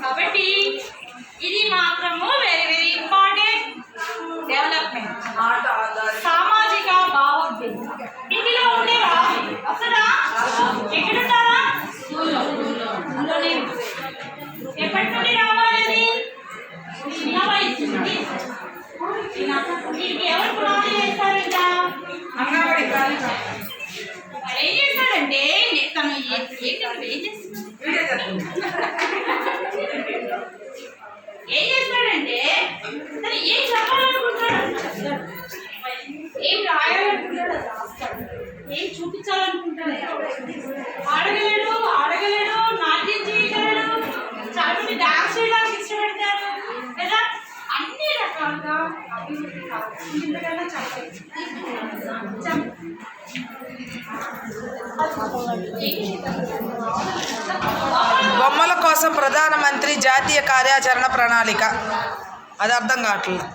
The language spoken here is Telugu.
కాబట్టి ఇది మాత్రము వెరీ వెరీ ఇంపార్టెంట్ డెవలప్మెంట్, సామాజిక భావోద్వేగం. ఇంటిలో ఉండేవా అసలు ఎక్కడుంటారా? ఎప్పటి నుండి రావాలి? చిన్న వయసు నుండి. దీనికి ఎవరు పునాది వేస్తారంట? ఏం చేస్తాడంటే తను ఏం చేస్తాడు? ఏం చేస్తాడంటే తను ఏం చెప్పాలనుకుంటాడు, ఏం రాయాలనుకుంటాడు, ఏం చూపించాలనుకుంటాడు. ఆడగలేడు, నాట్యం చేయగలడు, చాలా మంది డాన్స్ చేయడానికి ఇష్టపడతారు లేదా అన్ని రకాలుగా అభివృద్ధి కావాలి. ఇంతకన్నా బొమ్మల కోసం ప్రధానమంత్రి జాతీయ కార్యాచరణ ప్రణాళిక, అది అర్థం కావట్లేదు.